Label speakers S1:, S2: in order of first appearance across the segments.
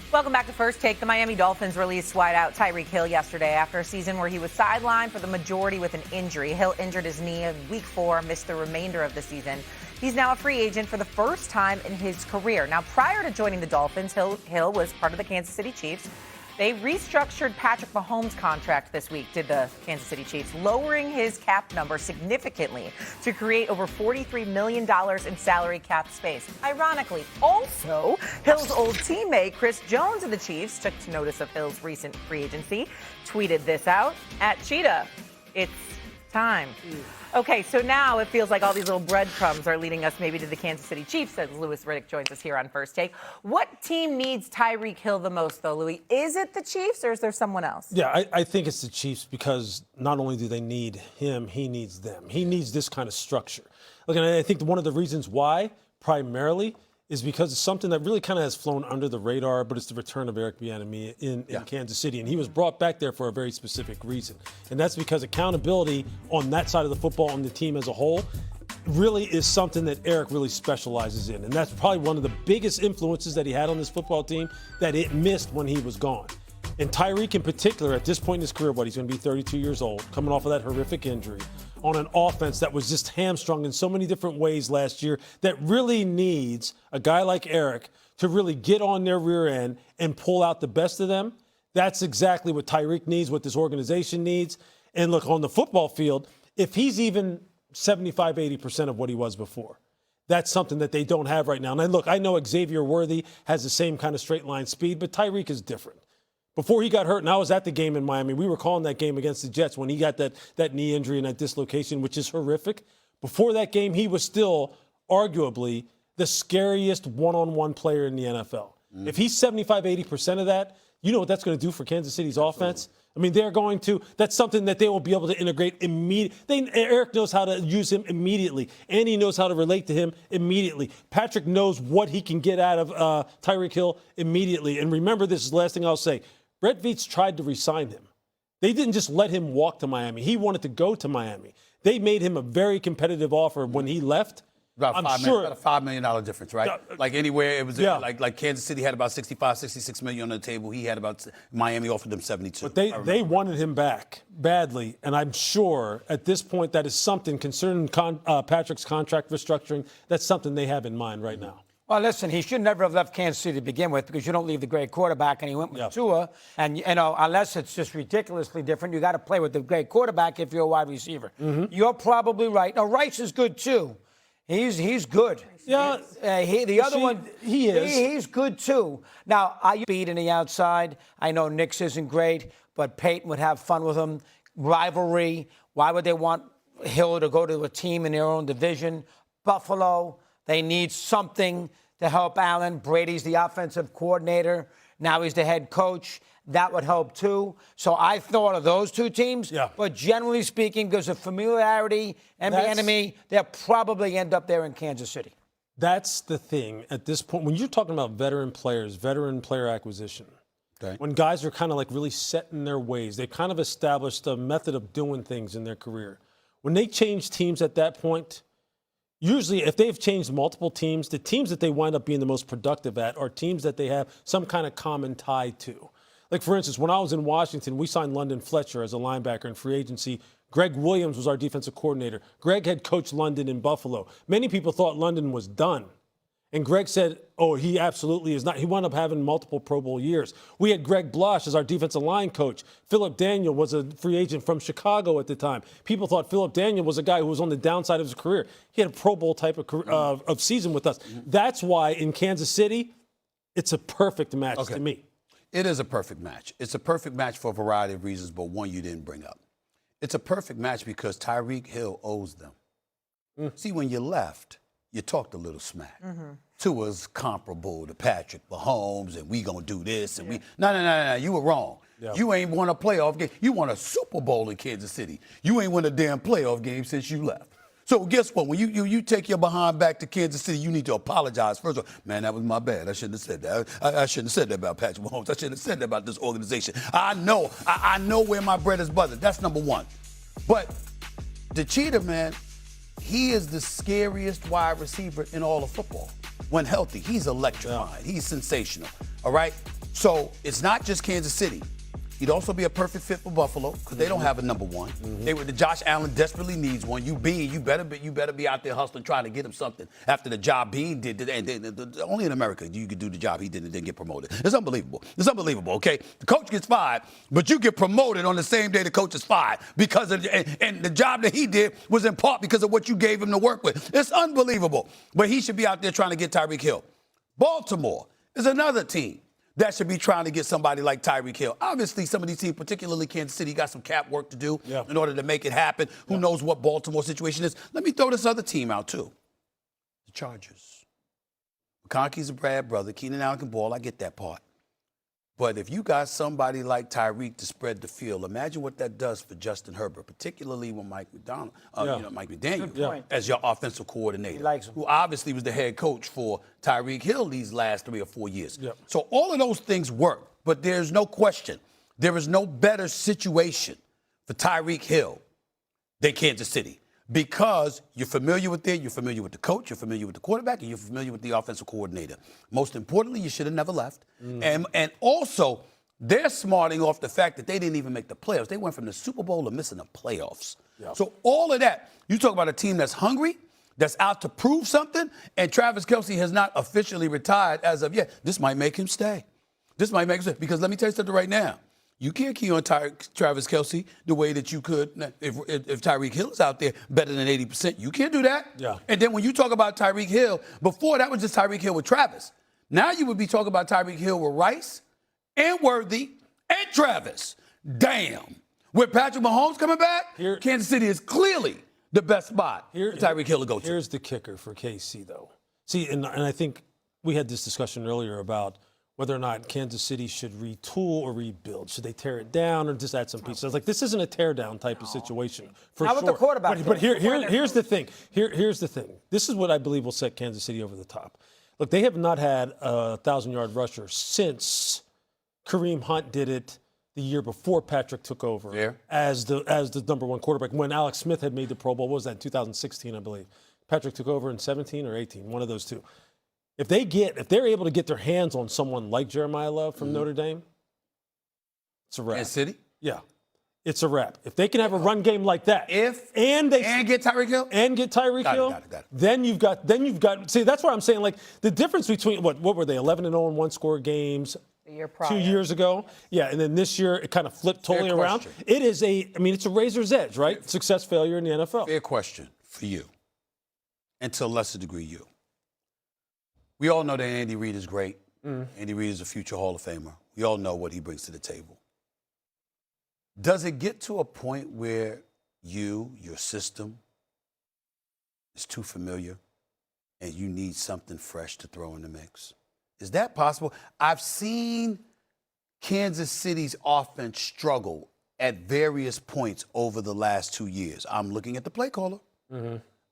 S1: Welcome back to First Take. The Miami Dolphins released wideout Tyreek Hill yesterday after a season where he was sidelined for the majority with an injury. Hill injured his knee in Week 4, missed the remainder of the season. He's now a free agent for the first time in his career. Now, prior to joining the Dolphins, Hill was part of the Kansas City Chiefs. They restructured Patrick Mahomes' contract this week, did the Kansas City Chiefs, lowering his cap number significantly to create over $43 million in salary cap space. Ironically, also, Hill's old teammate Chris Jones of the Chiefs took notice of Hill's recent free agency, tweeted this out at Cheetah. It's time. Okay, so now it feels like all these little breadcrumbs are leading us maybe to the Kansas City Chiefs, as Louis Riddick joins us here on First Take. What team needs Tyreek Hill the most, though, Louis? Is it the Chiefs or is there someone else?
S2: Yeah, I think it's the Chiefs because not only do they need him, he needs them. He needs this kind of structure. Look, and I think one of the reasons why, primarily, is because it's something that really kind of has flown under the radar, but it's the return of Eric Bieniemy in Kansas City. And he was brought back there for a very specific reason. And that's because accountability on that side of the football, on the team as a whole, really is something that Eric really specializes in. And that's probably one of the biggest influences that he had on this football team that it missed when he was gone. And Tyreek in particular, at this point in his career, he's going to be 32 years old, coming off of that horrific injury, on an offense that was just hamstrung in so many different ways last year that really needs a guy like Eric to really get on their rear end and pull out the best of them. That's exactly what Tyreek needs, what this organization needs. And look, on the football field, if he's even 75, 80% of what he was before, that's something that they don't have right now. And look, I know Xavier Worthy has the same kind of straight line speed, but Tyreek is different. Before he got hurt, and I was at the game in Miami, we were calling that game against the Jets when he got that knee injury and that dislocation, which is horrific. Before that game, he was still arguably the scariest one-on-one player in the NFL. If he's 75, 80% of that, you know what that's going to do for Kansas City's offense? I mean, that's something that they will be able to integrate immediately. Eric knows how to use him immediately, and he knows how to relate to him immediately. Patrick knows what he can get out of Tyreek Hill immediately. And remember, this is the last thing I'll say. Brett Veach tried to re-sign him. They didn't just let him walk to Miami. He wanted to go to Miami. They made him a very competitive offer when he left.
S3: About a $5 million difference, right? Like anywhere, it was like Kansas City had about 65, 66 million on the table. He had about, Miami offered them 72.
S2: But they wanted him back badly, and I'm sure at this point that is something, concerning Patrick's contract restructuring, that's something they have in mind right now.
S4: Well, listen, he should never have left Kansas City to begin with because you don't leave the great quarterback, and he went with Tua. And, unless it's just ridiculously different, you got to play with the great quarterback if you're a wide receiver. You're probably right. Now, Rice is good, too. He's good.
S2: Yeah.
S4: He is. He's good, too. Now, I beat in the outside. I know Knicks isn't great, but Peyton would have fun with him. Rivalry. Why would they want Hill to go to a team in their own division? Buffalo. They need something to help Allen. Brady's the offensive coordinator. Now he's the head coach. That would help, too. So I thought of those two teams. Yeah. But generally speaking, because of familiarity and the enemy, they'll probably end up there in Kansas City.
S2: That's the thing at this point. When you're talking about veteran player acquisition, when guys are kind of like really set in their ways, they kind of established a method of doing things in their career. When they change teams at that point, usually, if they've changed multiple teams, the teams that they wind up being the most productive at are teams that they have some kind of common tie to. Like, for instance, when I was in Washington, we signed London Fletcher as a linebacker in free agency. Greg Williams was our defensive coordinator. Greg had coached London in Buffalo. Many people thought London was done. And Greg said, oh, he absolutely is not. He wound up having multiple Pro Bowl years. We had Greg Blosh as our defensive line coach. Philip Daniel was a free agent from Chicago at the time. People thought Philip Daniel was a guy who was on the downside of his career. He had a Pro Bowl type of season with us. That's why in Kansas City, it's a perfect match to me.
S3: It is a perfect match. It's a perfect match for a variety of reasons, but one you didn't bring up. It's a perfect match because Tyreek Hill owes them. See, when you left, you talked a little smack. Tua's comparable to Patrick Mahomes, and we gonna do this, and No, you were wrong. You ain't won a playoff game. You won a Super Bowl in Kansas City. You ain't won a damn playoff game since you left. So guess what? When you take your behind back to Kansas City, you need to apologize. First of all, man, that was my bad. I shouldn't have said that. I shouldn't have said that about Patrick Mahomes. I shouldn't have said that about this organization. I know where my bread is buttered. That's number one. But the Cheetah, man, he is the scariest wide receiver in all of football. When healthy, he's electrifying. He's sensational. All right? So it's not just Kansas City. He'd also be a perfect fit for Buffalo because they don't have a number one. The Josh Allen desperately needs one. You better be out there hustling, trying to get him something after the job Bean did. And only in America you could do the job he did and then get promoted. It's unbelievable. It's unbelievable. Okay, the coach gets fired, but you get promoted on the same day the coach is fired because of and the job that he did was in part because of what you gave him to work with. It's unbelievable. But he should be out there trying to get Tyreek Hill. Baltimore is another team that should be trying to get somebody like Tyreek Hill. Obviously, some of these teams, particularly Kansas City, got some cap work to do in order to make it happen. Who knows what Baltimore's situation is? Let me throw this other team out, too. The Chargers. McConkey's a Brad brother. Keenan Allen can ball. I get that part. But if you got somebody like Tyreek to spread the field, imagine what that does for Justin Herbert, particularly when Mike McDaniel as your offensive coordinator,
S4: he likes him.
S3: who obviously was the head coach for Tyreek Hill these last 3 or 4 years. So all of those things work, but there's no question. There is no better situation for Tyreek Hill than Kansas City because you're familiar with it, you're familiar with the coach, you're familiar with the quarterback, and you're familiar with the offensive coordinator. Most importantly, you should have never left. And also, they're smarting off the fact that they didn't even make the playoffs. They went from the Super Bowl to missing the playoffs. So all of that, you talk about a team that's hungry, that's out to prove something, and Travis Kelce has not officially retired as of yet. This might make him stay. This might make him stay. Because let me tell you something right now. You can't key on Travis Kelce the way that you could if Tyreek Hill is out there better than 80%. You can't do that. And then when you talk about Tyreek Hill, before that was just Tyreek Hill with Travis. Now you would be talking about Tyreek Hill with Rice and Worthy and Travis. Damn. With Patrick Mahomes coming back, Kansas City is clearly the best spot for Tyreek Hill to go to.
S2: Here's the kicker for KC, though. See, and I think we had this discussion earlier about whether or not Kansas City should retool or rebuild. Should they tear it down or just add some pieces? I was like, this isn't a tear down type of situation for
S4: How
S2: sure.
S4: about the quarterback?
S2: But here's the thing. Here's the thing. This is what I believe will set Kansas City over the top. Look, they have not had a 1,000-yard rusher since Kareem Hunt did it the year before Patrick took over as the number one quarterback. When Alex Smith had made the Pro Bowl, what was that, in 2016, I believe. Patrick took over in 17 or 18, one of those two. If they're able to get their hands on someone like Jeremiah Love from Notre Dame, it's a wrap.
S3: Kansas City?
S2: Yeah. It's a wrap. If they can have a run game like that,
S3: and get Tyreek Hill?
S2: Got it. Then you've got see, that's what I'm saying, like the difference between what were they, 11-0 in one-score games
S1: the year prior.
S2: 2 years ago? Yeah, and then this year it kind of flipped totally around. It is it's a razor's edge, right? Success, failure in the NFL.
S3: Fair question for you, and to a lesser degree you. We all know that Andy Reid is great. Andy Reid is a future Hall of Famer. We all know what he brings to the table. Does it get to a point where your system is too familiar and you need something fresh to throw in the mix? Is that possible? I've seen Kansas City's offense struggle at various points over the last 2 years. I'm looking at the play caller.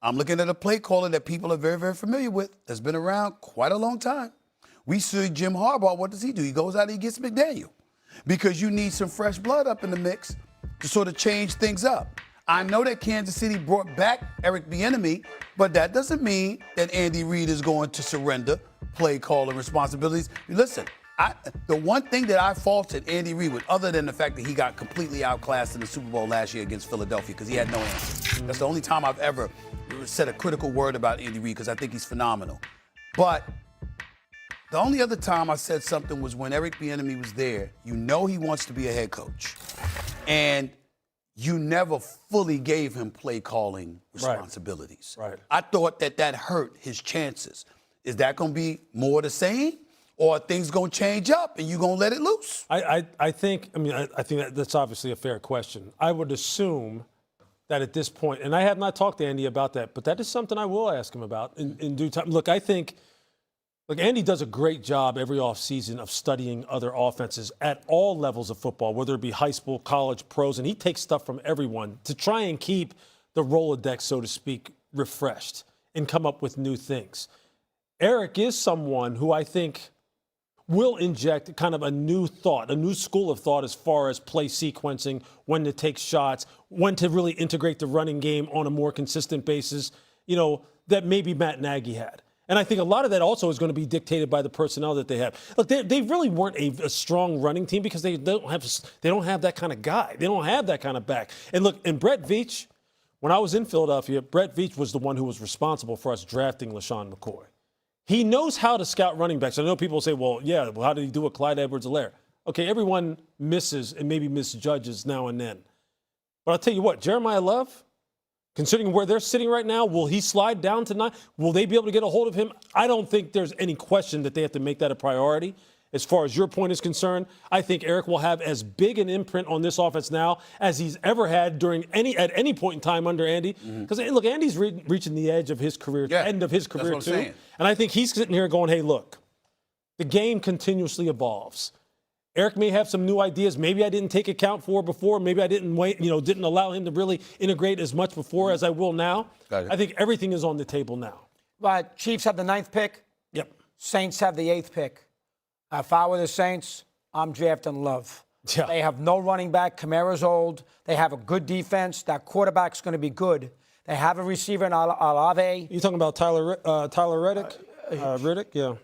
S3: I'm looking at a play caller that people are very, very familiar with, that's been around quite a long time. We see Jim Harbaugh, what does he do? He goes out and he gets McDaniel because you need some fresh blood up in the mix to sort of change things up. I know that Kansas City brought back Eric Bieniemy, but that doesn't mean that Andy Reid is going to surrender play calling responsibilities. Listen, the one thing that I faulted Andy Reid with, other than the fact that he got completely outclassed in the Super Bowl last year against Philadelphia because he had no answer. That's the only time I've ever said a critical word about Andy Reid because I think he's phenomenal. But the only other time I said something was when Eric Bieniemy was there. You know he wants to be a head coach. And you never fully gave him play calling responsibilities.
S2: Right.
S3: I thought that hurt his chances. Is that going to be more the same? Or are things going to change up and you're going to let it loose?
S2: I think that's obviously a fair question. I would assume that at this point, and I have not talked to Andy about that, but that is something I will ask him about in due time. Look, I think Andy does a great job every offseason of studying other offenses at all levels of football, whether it be high school, college, pros, and he takes stuff from everyone to try and keep the Rolodex, so to speak, refreshed and come up with new things. Eric is someone who I think will inject kind of a new thought, a new school of thought as far as play sequencing, when to take shots, when to really integrate the running game on a more consistent basis, that maybe Matt Nagy had. And I think a lot of that also is going to be dictated by the personnel that they have. Look, they really weren't a strong running team because they don't have that kind of guy. They don't have that kind of back. And look, and Brett Veach, when I was in Philadelphia, Brett Veach was the one who was responsible for us drafting LaShawn McCoy. He knows how to scout running backs. I know people say, well, how did he do with Clyde Edwards-Helaire? Okay, everyone misses and maybe misjudges now and then. But I'll tell you what, Jeremiah Love, considering where they're sitting right now, will he slide down tonight? Will they be able to get a hold of him? I don't think there's any question that they have to make that a priority. As far as your point is concerned, I think Eric will have as big an imprint on this offense now as he's ever had at any point in time under Andy. Because, look, Andy's reaching the edge of his career, end of his career, too.
S3: Saying.
S2: And I think he's sitting here going, hey, look, the game continuously evolves. Eric may have some new ideas. Maybe I didn't take account for before. Maybe I didn't didn't allow him to really integrate as much before as I will now. I think everything is on the table now.
S4: But Chiefs have the 9th pick.
S2: Yep.
S4: Saints have the 8th pick. If I were the Saints, I'm drafting Love.
S2: Yeah.
S4: They have no running back. Kamara's old. They have a good defense. That quarterback's going to be good. They have a receiver in Alave.
S2: You talking about Tyler Reddick? Riddick? Yeah.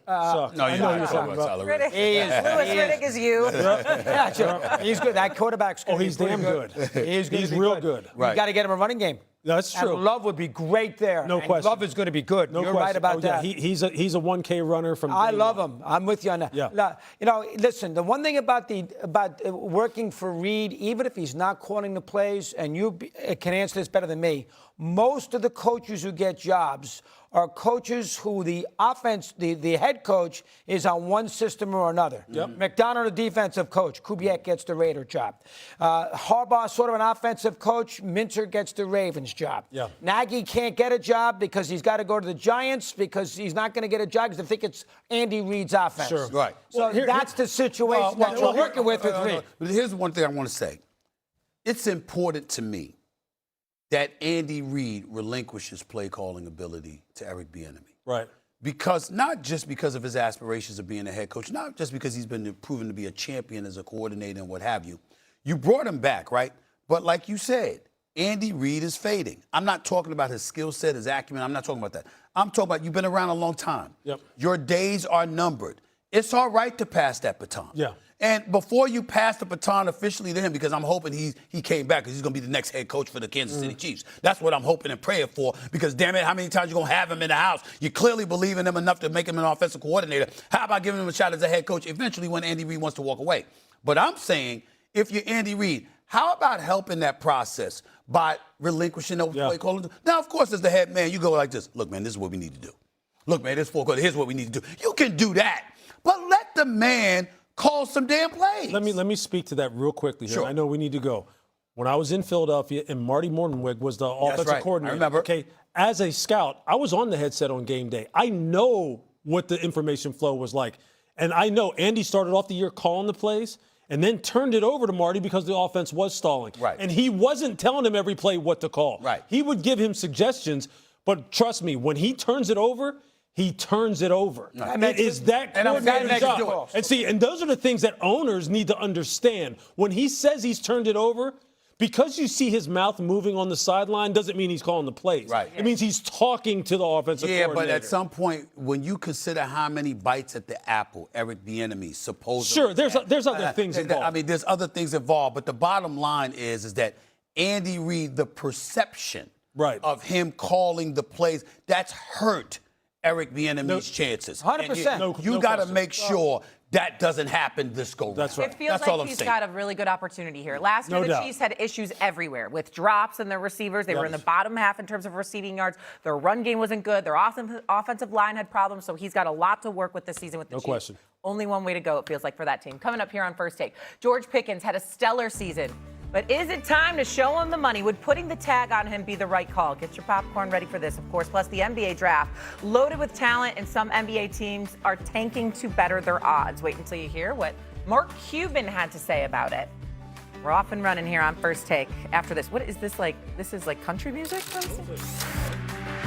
S3: No, you're not talking about Tyler Riddick.
S1: Louis Riddick is you.
S4: Yeah, sure. He's good. That quarterback's going to be
S2: he's damn good.
S4: He's
S2: real good.
S4: Right. You got to get him a running game.
S2: That's true.
S4: And Love would be great there.
S2: No question.
S4: Love is going to be good.
S2: No
S4: You're
S2: question.
S4: right about that.
S2: He's a 1K runner from.
S4: I love him. I'm with you on that.
S2: Yeah.
S4: Listen. The one thing about working for Reed, even if he's not calling the plays, and you can answer this better than me, most of the coaches who get jobs are coaches who the head coach is on one system or another.
S2: Yep.
S4: McDonough, the defensive coach. Kubiak gets the Raider job. Harbaugh, sort of an offensive coach. Minter gets the Ravens job.
S2: Yeah.
S4: Nagy can't get a job because he's got to go to the Giants because he's not going to get a job because they think it's Andy Reid's offense.
S2: Sure.
S3: Right.
S4: So that's the situation that you're working with Reid.
S3: But here's one thing I want to say. It's important to me that Andy Reid relinquishes play calling ability to Eric Bieniemy.
S2: Right.
S3: Because not just because of his aspirations of being a head coach, not just because he's been proven to be a champion as a coordinator and what have you. You brought him back, right? But like you said, Andy Reid is fading. I'm not talking about his skill set, his acumen. I'm not talking about that. I'm talking about you've been around a long time.
S2: Yep.
S3: Your days are numbered. It's all right to pass that baton.
S2: Yeah.
S3: And before you pass the baton officially to him, because I'm hoping he came back because he's going to be the next head coach for the Kansas City Chiefs. That's what I'm hoping and praying for because, damn it, how many times you going to have him in the house? You clearly believe in him enough to make him an offensive coordinator. How about giving him a shot as a head coach eventually when Andy Reid wants to walk away? But I'm saying if you're Andy Reid, how about helping that process by relinquishing those play calling? Now, of course, as the head man, you go like this. Look, man, this is what we need to do. Look, man, here's what we need to do. You can do that. But let the man call some damn plays.
S2: Let me speak to that real quickly here.
S3: Sure.
S2: I know we need to go. When I was in Philadelphia and Marty Mortenweg was the offensive coordinator.
S3: I remember.
S2: Okay, as a scout, I was on the headset on game day. I know what the information flow was like. And I know Andy started off the year calling the plays and then turned it over to Marty because the offense was stalling.
S3: Right.
S2: And he wasn't telling him every play what to call.
S3: Right.
S2: He would give him suggestions, but trust me, when he turns it over, he turns it over. It is that coordinator's job. And see, and those are the things that owners need to understand. When he says he's turned it over, because you see his mouth moving on the sideline doesn't mean he's calling the plays.
S3: Right.
S2: It means he's talking to the offensive coordinator.
S3: Yeah, but at some point, when you consider how many bites at the apple Eric Bieniemy supposedly
S2: Sure, there's other things involved.
S3: I mean, there's other things involved, but the bottom line is that Andy Reid, the perception of him calling the plays, that's hurt Eric Bieniemy's chances.
S4: 100%.
S3: You got to make sure that doesn't happen this go round.
S2: That's right.
S1: It feels like he's got a really good opportunity here. Last year, the Chiefs had issues everywhere with drops and their receivers. They were in the bottom half in terms of receiving yards. Their run game wasn't good. Their offensive line had problems. So he's got a lot to work with this season with the Chiefs.
S2: No question.
S1: Only one way to go, it feels like, for that team. Coming up here on First Take, George Pickens had a stellar season. But is it time to show him the money? Would putting the tag on him be the right call? Get your popcorn ready for this, of course. Plus, the NBA draft, loaded with talent, and some NBA teams are tanking to better their odds. Wait until you hear what Mark Cuban had to say about it. We're off and running here on First Take. After this, what is this like? This is like country music?